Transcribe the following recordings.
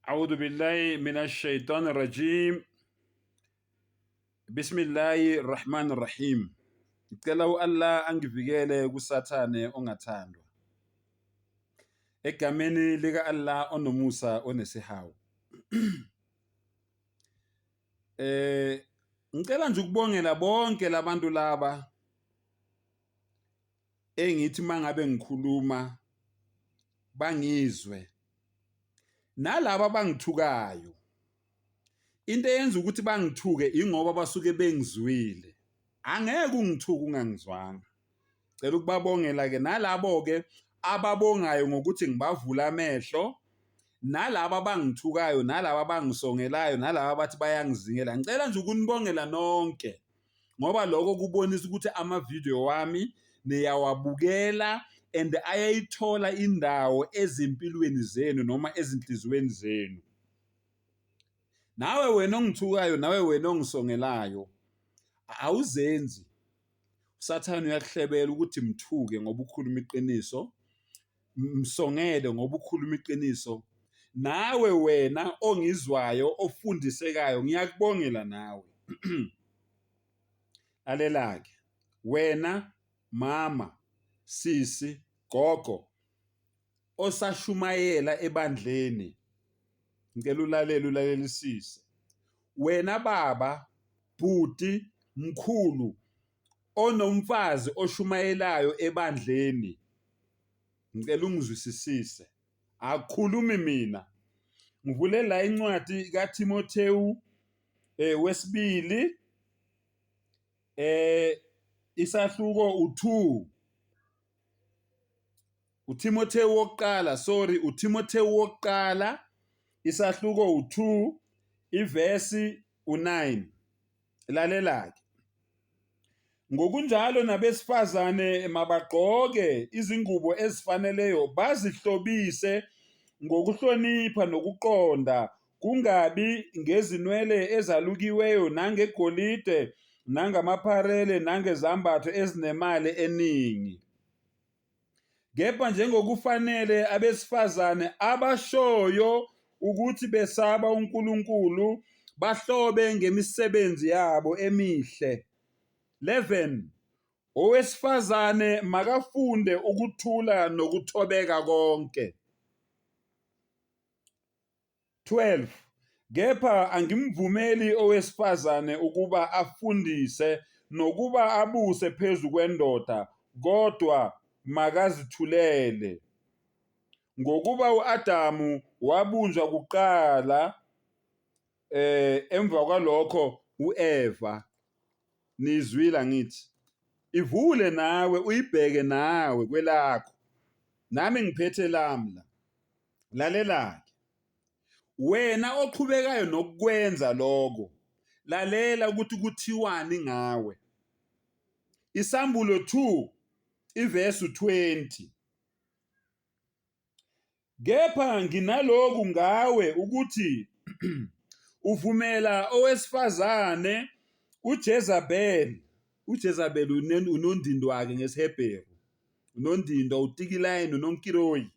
أعوذ بالله من الشيطان الرجيم. بسم الله الرحمن الرحيم. Ngicela u-Allah angivikele kusathane ongathandwa. Egameni lika Allah onomusa onesihawu. Ngicela nje ukubongela bonke labantu laba engithi mangabe ngikhuluma bangizwe. Nalabo bangithukayo. Into eyenza ukuthi bangithuke ingoba basuke bengizwile. Angeke ungithuke ungangizwanga. Cela ukubabongela ke nalabo ke ababongayo ngokuthi ngibavula amehlo, nalabo abangithukayo, nalabo abangisongelayo, nalabo abathi bayangizingela. Ngicela nje ukunibongela nonke ngoba lokho kubonisa ukuthi ama-video wami niyawabukela and ayayithola indawo ezimpilweni zenu noma ezinhlizweni zenu. Nawe wena ongithukayo, nawe wena ongisongelayo, awuzenzi. Usathane uyakuhlebela ukuthi mthuke ngoba ukhuluma iqiniso, msongele ngoba ukhuluma iqiniso. Nawe wena ongizwayo ofundisekayo ngiyakubongela nawe. Alelake wena mama, sisi, gogo osashumayela ebandleni, ngicela ulalelisise. Wena baba, bhuti, mkhulu onomfazi oshumayelayo ebandleni, ngicela ungizwisisise. Akukhulumi mina. Ngivule la incwadi kaTimotheyu wesibili isahluko u2. uTimotheyu wokuqala isahluko u2 ivesi u9. Lalelake. Ngokunjalo nabesifazane mabagqoke izingubo ezifaneleyo, bazihlobise ngokuhlonipha nokuqonda, kungabi ngezinwele ezalukiweyo nangegolide nangamapharele nangezambatho ezinemali eningi. Kepha njengokufanele abesifazane abashoyo ukuthi besaba uNkulunkulu, bahlobe ngemisebenzi yabo emihle. 11. Owesifazane makafunde ukuthula nokuthobeka konke. 12. Kepha angimvumeli owesifazane ukuba afundise nokuba abuse phezu kwendoda, kodwa makazithulele. Ngokuba uAdamu wabunjwa kuqala, emva kwalokho uEva. Nizwila ngithi ivule nawe uyibheke nawe kwelakho, nami ngiphethe lamla. Lalelake. Wena oqhubekayo nokukwenza lokho, lalela ukuthi kuthiwani ngawe. Isambulo 2 ivesi 20. Kepha nginaloku ngawe ukuthi uvumela owesifazane uJezebeli unondindo wakhe ngesiHebheru, unondindo utikilayini unonkiroyi.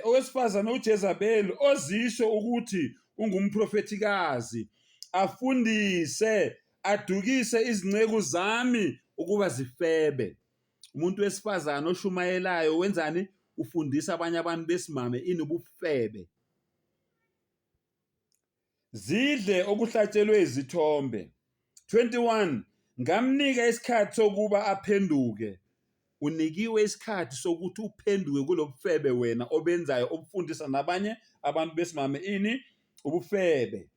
Owesifazane uJezebeli ozisho ukuthi ungumprofetikazi, afundise adukise izinceku zami ukuba zifebe. Umuntu wesifazane oshumayelayo wenzani? Ufundisa abanye abantu besimame inobufebe. Zidle okuhlatshelwe izithombe. 21. Ngamnika isikhathi sokuba aphenduke. Unikiwe isikhathi sokuthi uphenduke kulobufebe wena obenzayo, obufundisa nabanye abantu besimame ubufebe.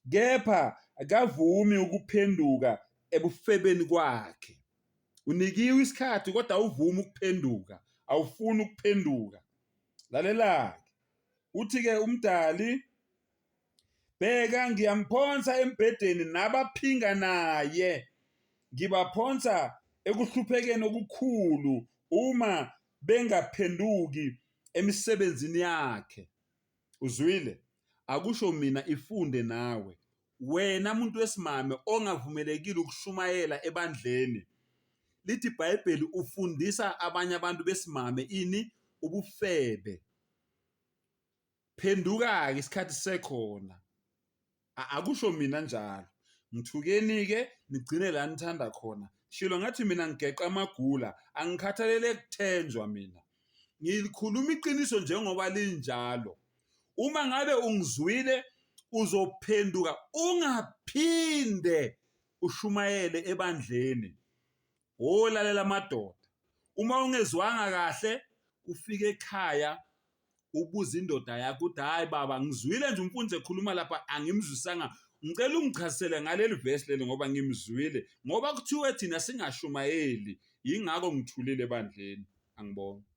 Kepha akavumi ukuphenduka ebufebeni kwakhe. Unikiwe isikhathi kodwa awuvumi ukuphenduka, awufuni ukuphenduka. Lalelake. Uthi-ke umdali, bheka ngiyamphonsa embhedeni nabaphinga naye, ngibaphonsa ekuhluphekeni okukhulu uma bengaphenduki emisebenzini yakhe. Uzwile? Akusho mina, ifunde nawe. Wena muntu wesimame ongavumelekile ukushumayela ebandleni. Lithi iBhayibheli ufundisa abanye abantu besimame ubufebe. phenduka-ke isikhathi sekhona. Akusho mina njalo. Ngithukeni-ke nigcine la nithanda khona. Shilo ngathi mina ngigeqa amagula, angikhathalele kuthenjwa mina. Ngikhuluma iqiniso njengoba linjalo. Uma ngabe ungizwile uzophenduka ungaphinde ushumayele ebandleni. Olalela amadoda. Uma ungezwanga kahle ufike ekhaya ubuza indoda yakho uthi hayi baba ngizwile nje umfundisi ekhuluma lapha angimzwisanga. Ngicela ungichasisele ngaleli verse leli ngoba ngimzwile. Ngoba kuthiwe thina singashumayeli, yingakho ngithulile ebandleni. Angibonge.